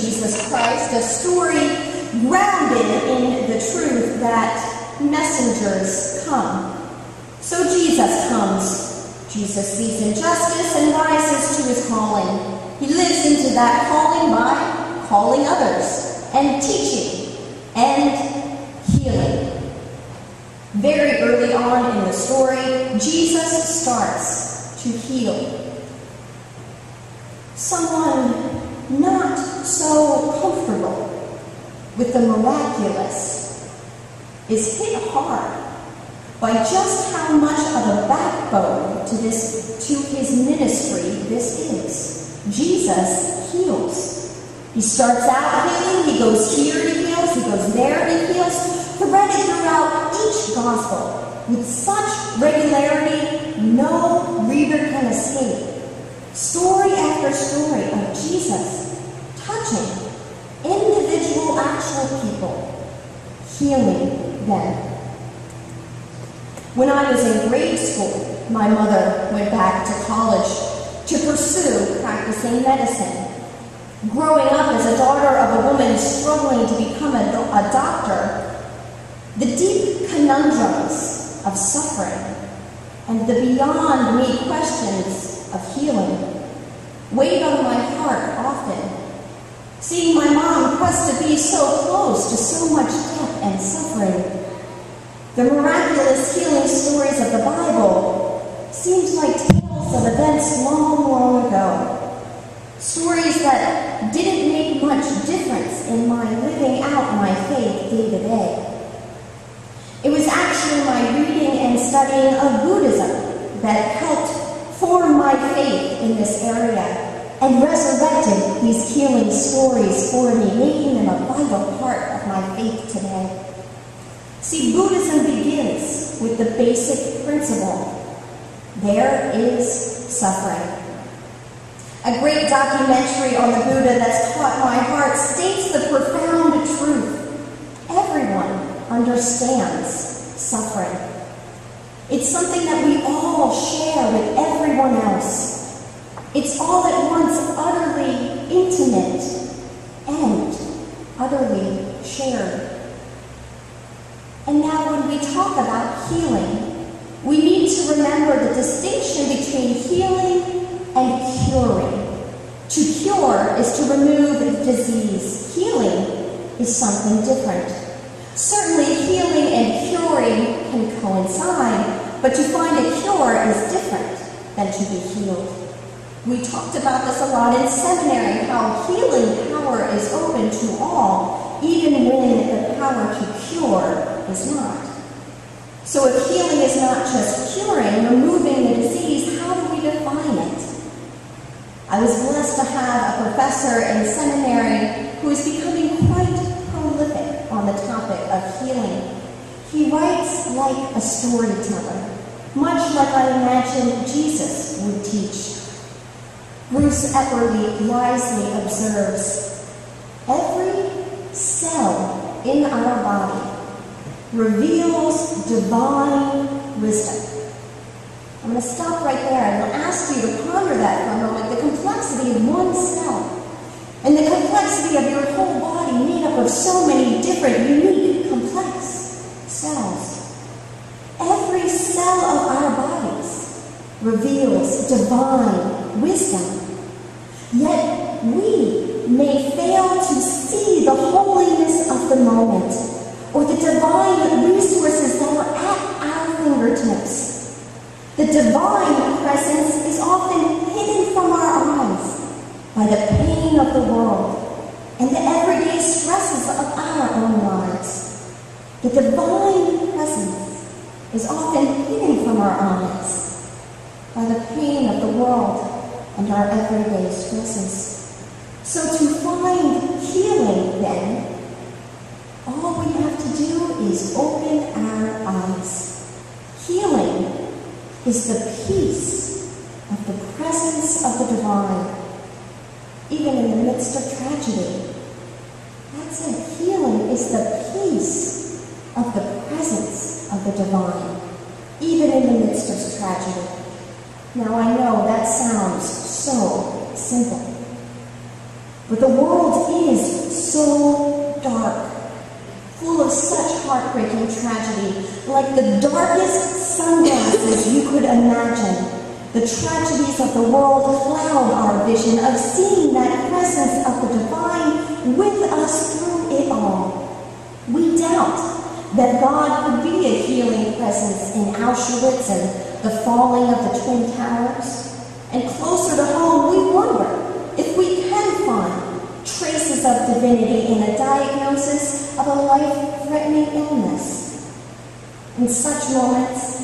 Jesus Christ, a story grounded in the truth that messengers come. So Jesus comes. Jesus sees injustice and rises to his calling. He lives into that calling by calling others and teaching and healing. Very early on in the story, Jesus starts to heal. Someone not so comfortable with the miraculous is hit hard by just how much of a backbone to his ministry this is. Jesus heals. He starts out healing, he goes here, he heals, he goes there, he heals, threaded throughout each gospel with such regularity no reader can escape. Story after story of Jesus touching individual actual people, healing them. When I was in grade school, my mother went back to college to pursue practicing medicine. Growing up as a daughter of a woman struggling to become a doctor, the deep conundrums of suffering and the beyond me questions of healing weighed on my heart often. Seeing my mom pressed to be so close to so much death and suffering, the miraculous healing stories of the Bible seemed like tales of events long, long ago. Stories that didn't make much difference in my living out my faith day to day. It was actually my reading and studying of Buddhism that helped form my faith in this area and resurrected these healing stories for me, making them a vital part of my faith today. See, Buddhism begins with the basic principle. There is suffering. A great documentary on the Buddha that's caught my heart states the profound truth. Everyone understands suffering. It's something that we all share with everyone else. It's all at once utterly intimate and utterly shared. And now when we talk about healing, we need to remember the distinction between healing and curing. To cure is to remove disease. Healing is something different. Certainly healing and curing can coincide, but to find a cure is different than to be healed. We talked about this a lot in seminary, how healing power is open to all, even when the power to cure is not. So if healing is not just curing, removing the disease, how do we define it? I was blessed to have a professor in seminary who is becoming quite prolific on the topic of healing. He writes like a storyteller, much like I imagine Jesus would teach. Bruce Epperly wisely observes, every cell in our body reveals divine wisdom. I'm going to stop right there and I'll ask you to ponder that for a moment, the complexity of one cell and the complexity of your whole body made up of so many different, unique, complex cells. Every cell of our bodies reveals divine wisdom. Yet we may fail to see the holiness of the moment or the divine resources that are at our fingertips. The divine presence is often hidden from our eyes by the pain of the world and the everyday stresses of our own lives. The divine presence is often hidden from our eyes by the pain of the world and our everyday stresses. So to find healing, then, all we have to do is open our eyes. Healing is the peace of the presence of the divine, even in the midst of tragedy. That's it. Healing is the peace of the presence of the divine, even in the midst of tragedy. Now I know that sounds so simple, but But the world is so dark, full of such heartbreaking tragedy, like the darkest sunglasses you could imagine. The tragedies of the world cloud our vision of seeing that presence of the divine with us through it all. We doubt that God could be a healing presence in Auschwitz and the falling of the Twin Towers. And closer to home, we wonder if we can find traces of divinity in a diagnosis of a life-threatening illness. In such moments,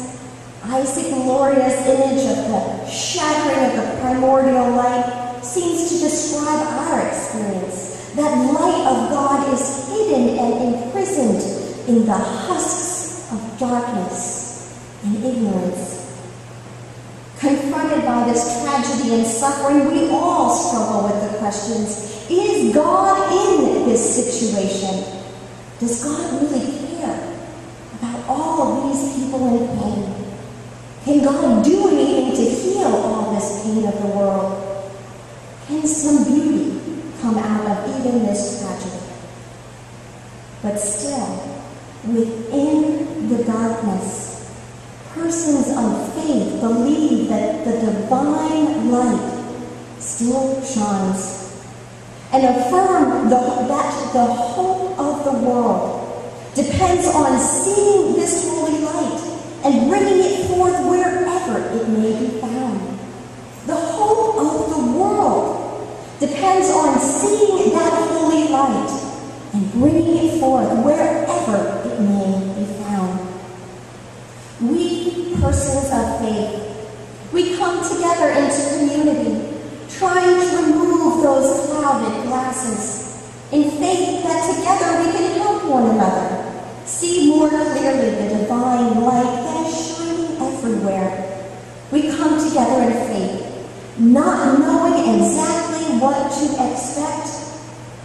Isaac Loria's image of the shattering of the primordial light seems to describe our experience. That light of God is hidden and imprisoned in the husks of darkness and ignorance. Confronted by this tragedy and suffering, we all struggle with the questions: is God in this situation? Does God really care about all of these people in pain? Can God do anything to heal all this pain of the world? Can some beauty come out of even this tragedy? But still, within the darkness, persons of faith believe that the divine light still shines, and affirm that the hope of the world depends on seeing this holy light and bringing it forth wherever it may be found. The hope of the world depends on seeing that holy light and bringing it forth wherever it may be found. We, persons of faith, we come together into community, trying to remove those clouded glasses, in faith that together we can help one another see more clearly the divine light that is shining everywhere. We come together in faith, not knowing exactly what to expect,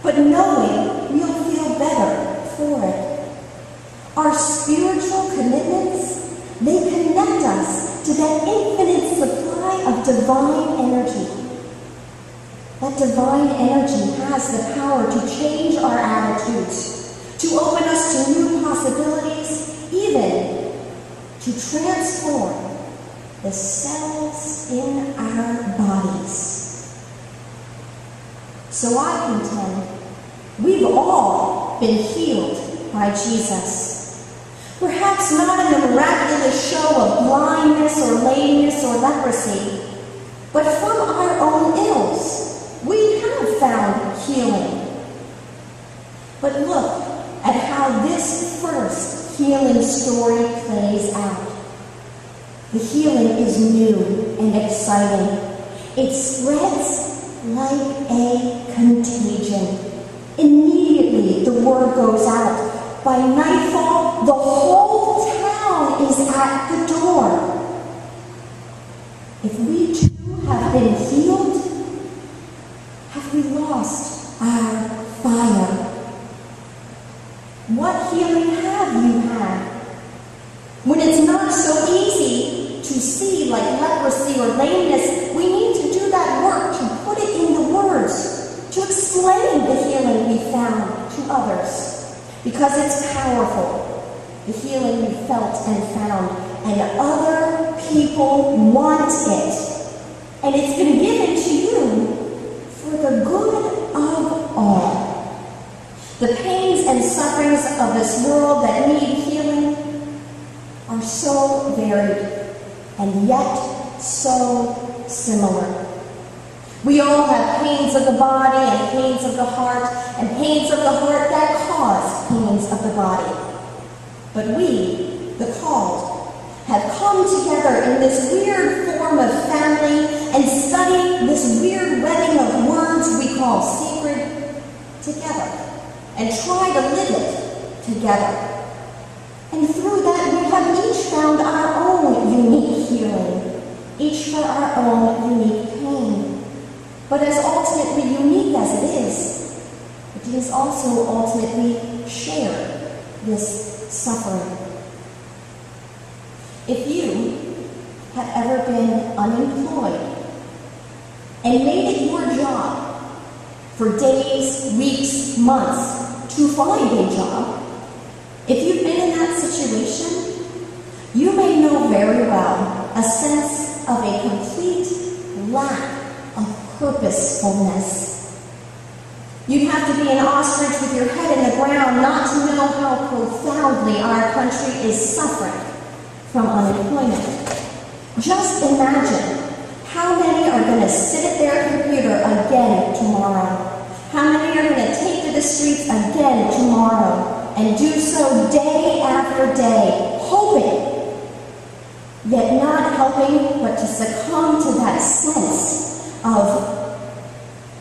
but knowing we'll feel better for it. Our spiritual commitments, they connect us to that infinite supply of divine energy. That divine energy has the power to change our attitudes, to open us to new possibilities, even to transform the cells in our bodies. So I contend we've all been healed by Jesus. Perhaps not in a miraculous show of blindness or lameness or leprosy, but from our own ills we have found healing. But look at how this first healing story plays out. The healing is new and exciting. It spreads like a contagion. Immediately the word goes out. By nightfall, the whole town is at the door. If we too have been healed, have we lost our fire? What healing have you had? When it's not so easy to see like leprosy or lameness, we need to do that work to put it in the words, to explain the healing we found to others, because it's powerful. The healing we felt and found, and other people want it. And it's been given to you for the good of all. The pains and sufferings of this world that need healing are so varied and yet so similar. We all have pains of the body and pains of the heart, and pains of the heart that cause pains of the body. But we, the called, have come together in this weird form of family and study this weird wedding of words we call sacred together, and try to live it together. And through that, we have each found our own unique healing, each for our own unique pain. But as ultimately unique as it is also ultimately shared, this suffering. If you have ever been unemployed and made it your job for days, weeks, months to find a job. If you've been in that situation, you may know very well a sense of a complete lack of purposefulness. You'd have to be an ostrich with your head in the ground not to know how profoundly our country is suffering from unemployment. Just imagine how many are going to sit at their computer again tomorrow. How many are going to take to the streets again tomorrow and do so day after day, hoping, yet not helping but to succumb to that sense of,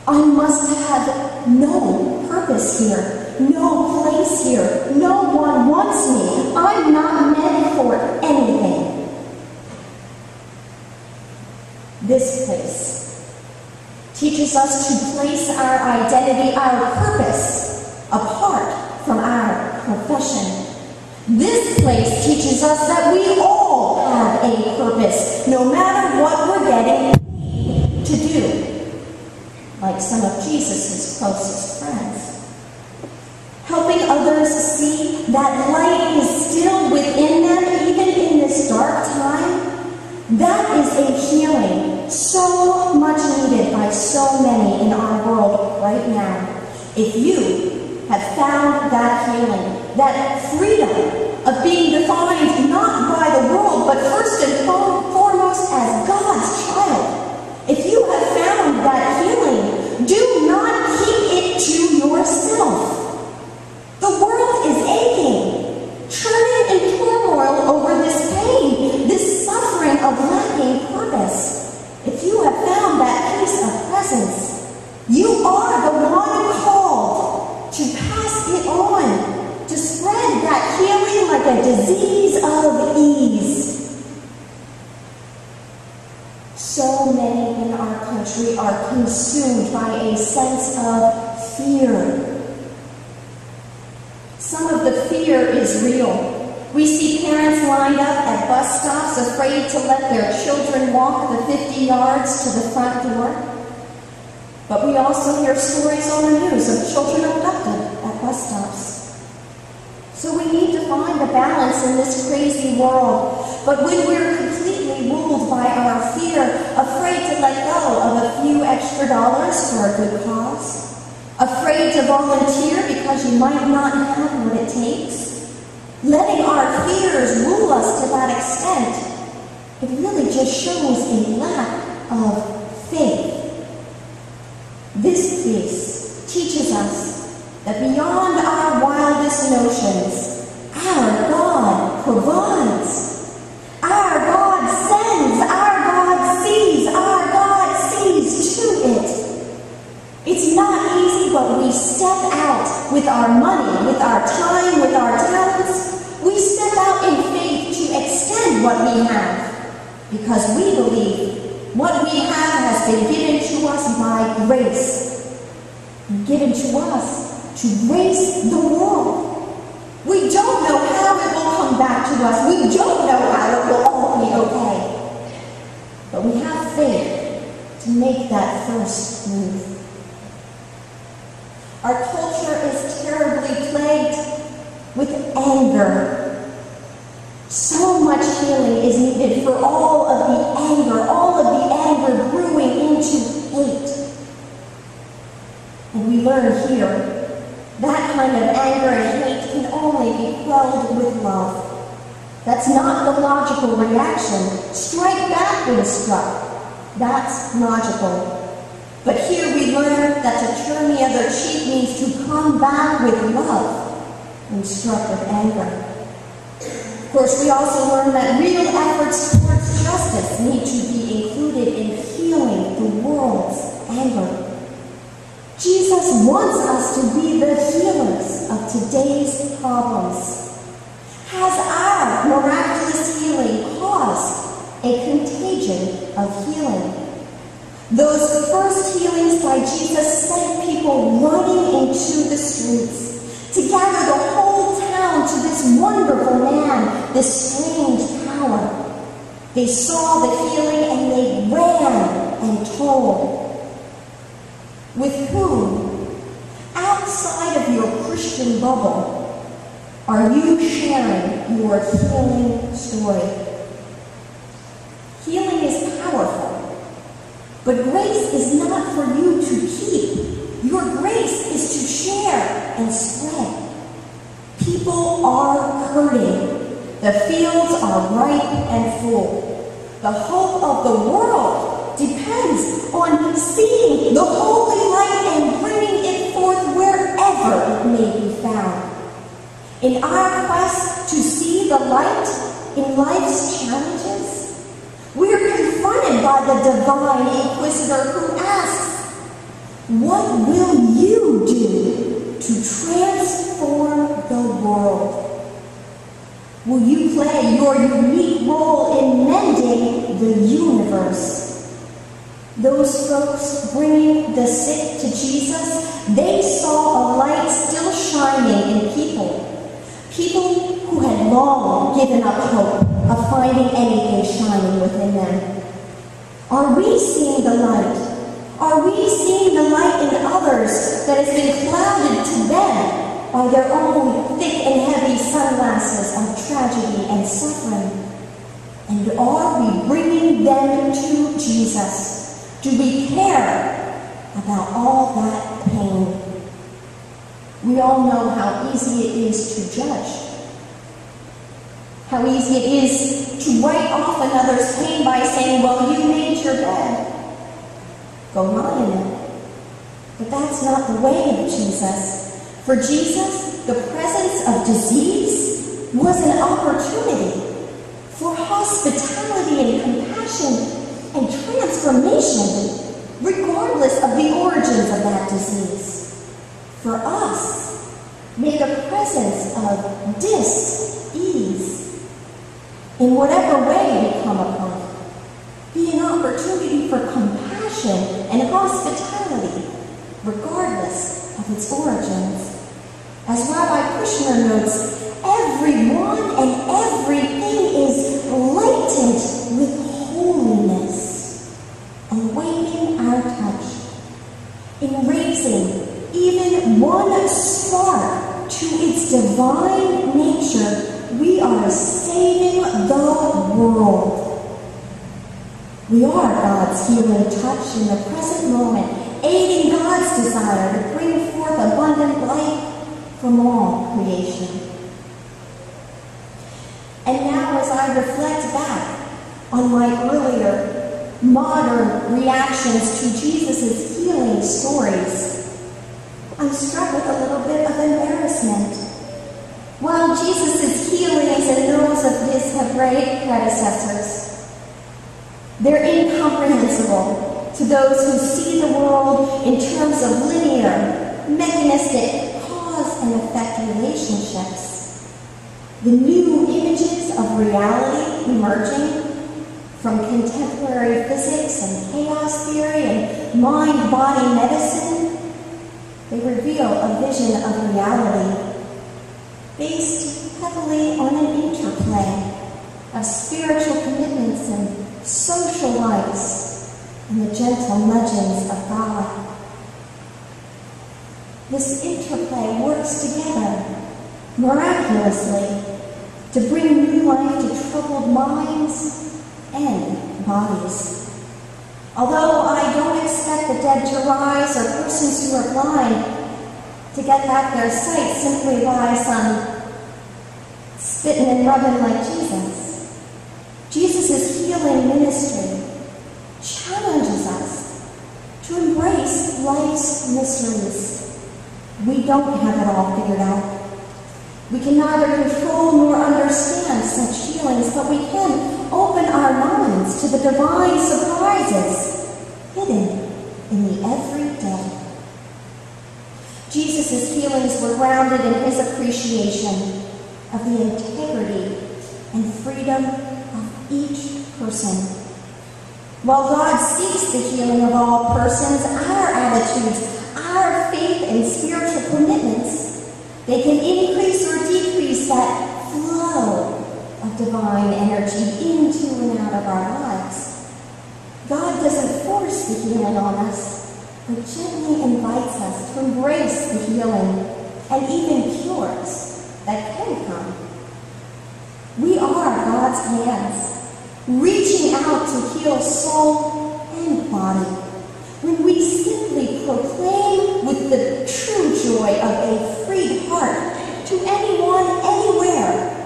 I must have no purpose here, no place here, no one wants me, I'm not meant for anything. This place teaches us to place our identity, our purpose, apart from our profession. This place teaches us that we all have a purpose, no matter what we're getting paid to do. Like some of Jesus' closest friends. Helping others see that light is still within them, even in this dark time, that is a healing so much needed by so many in our world right now. If you have found that healing, that freedom of being defined not by the world, but first and foremost as God's child, if you have found that healing, do not keep it to yourself. The world is aching, churning in turmoil over this pain, this suffering of lacking purpose. If you have found that place of presence, you are the one called to pass it on, to spread that healing like a disease of ease. So many in our country are consumed by a sense of fear. Some of the fear is real. We see parents lined up at bus stops afraid to let their children walk the 50 yards to the front door. But we also hear stories on the news of children abducted at bus stops. So we need to find a balance in this crazy world. But when we're completely ruled by our fear, afraid to let go of a few extra dollars for a good cause, afraid to volunteer because you might not have what it takes, letting our fears rule us to that extent, it really just shows a lack of faith. This piece teaches us that beyond our wildest notions, our God provides. Our God sends, our God sees, our God sees to it. It's not easy, but we step out with our money, with our time, with our talents. We step out in faith to extend what we have, because we believe what we have has been given to us by grace, given to us to grace the world. We don't know how it will come back to us. We don't know how it will all be okay. But we have faith to make that first move. Our culture is terribly plagued with anger. So much healing is needed for all of the anger brewing into hate. And we learn here that kind of anger and hate can only be quelled with love. That's not the logical reaction. Strike back when struck. That's logical. But here we learn that to turn the other cheek means to come back with love when struck with anger. Of course, we also learn that real efforts towards justice need to be included in healing the world's anger. Jesus wants us to be the healers of today's problems. Has our miraculous healing caused a contagion of healing? Those first healings by Jesus sent people running into the streets to gather the whole town to this wonderful man, this strange power. They saw the healing and they ran and told. With whom Christian bubble, are you sharing your healing story? Healing is powerful, but grace is not for you to keep. Your grace is to share and spread. People are hurting. The fields are ripe and full. The hope of the world depends on seeing the holy light and bringing it forth wherever it may be found. In our quest to see the light in life's challenges, we are confronted by the divine inquisitor who asks, what will you do to transform the world? Will you play your unique role in mending the universe? Those folks bringing the sick to Jesus, they saw a light still shining in people. People who had long given up hope of finding anything shining within them. Are we seeing the light? Are we seeing the light in others that has been clouded to them by their own thick and heavy sunglasses of tragedy and suffering? And are we bringing them to Jesus? Do we care about all that pain? We all know how easy it is to judge. How easy it is to write off another's pain by saying, well, you made your bed. Go lie in it. But that's not the way of Jesus. For Jesus, the presence of disease was an opportunity for hospitality and compassion and transformation, regardless of the origins of that disease. For us, may the presence of dis-ease, in whatever way we come upon it, be an opportunity for compassion and hospitality, regardless of its origins. As Rabbi Kushner notes, everyone and everything is latent with holiness, awaiting our touch. In raising even one spark to its divine nature, we are saving the world. We are God's healing touch in the present moment, aiding God's desire to bring forth abundant light from all creation. And now, as I reflect back on my earlier modern reactions to Jesus' healing stories, I'm struck with a little bit of embarrassment. While Jesus' healings and those of his Hebraic predecessors, they're incomprehensible to those who see the world in terms of linear, mechanistic, cause and effect relationships. The new images of reality emerging from contemporary physics and chaos theory and mind-body medicine, they reveal a vision of reality based heavily on an interplay of spiritual commitments and social lights and the gentle nudgings of God. This interplay works together miraculously to bring new life to troubled minds and bodies. Although I don't expect the dead to rise or persons who are blind to get back their sight simply by some spitting and rubbing like Jesus, Jesus' healing ministry challenges us to embrace life's mysteries. We don't have it all figured out. We can neither control nor understand such healings, but we can open our minds to the divine surprises hidden in the everyday. Jesus' healings were grounded in his appreciation of the integrity and freedom of each person. While God seeks the healing of all persons, our attitudes, our faith and spiritual commitments, they can increase or decrease that flow of divine energy into and out of our lives. God doesn't force the healing on us, but gently invites us to embrace the healing and even cures that can come. We are God's hands, reaching out to heal soul and body, when we simply proclaim with the true joy of a freed heart to anyone, anywhere,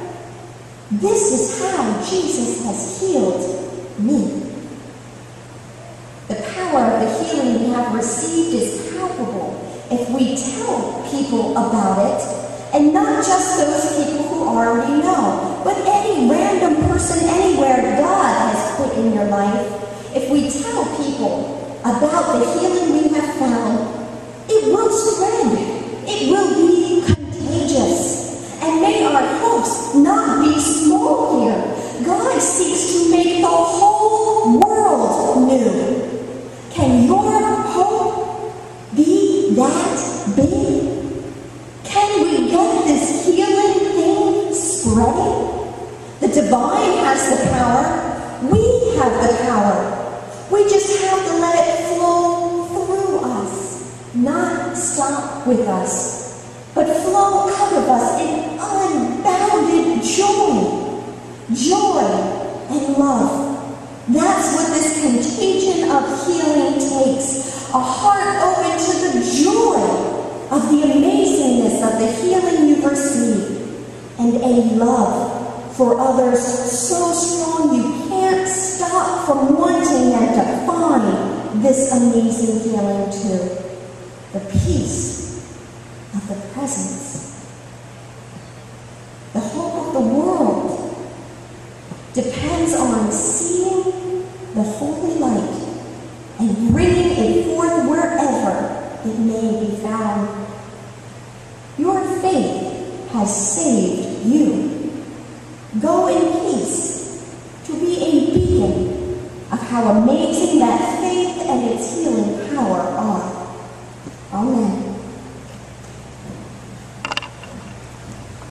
"This is how Jesus has healed me." The power of the healing we have received is palpable if we tell people about it, and not just those people who already know, but any random person anywhere God has put in your life. If we tell people about the healing we have found, it will spread. It will be contagious. And may our hopes not be small here. God seeks to make the whole world new. Can your hope be that big? Can we get this healing thing spreading? The divine has the power. We have the power. We just have to let it flow through us, not stop with us, but flow out of us in unbounded joy and love. That's what this contagion of healing takes. A heart open to the joy of the amazingness of the healing you've received, and a love for others so strong you can't stop from wanting them to find this amazing healing too. The peace of the presence. The hope of the world depends on seeing the holy light and bringing it forth wherever it may be found. Your faith has saved you. Go in peace to be a beacon of how amazing that faith and its healing power are.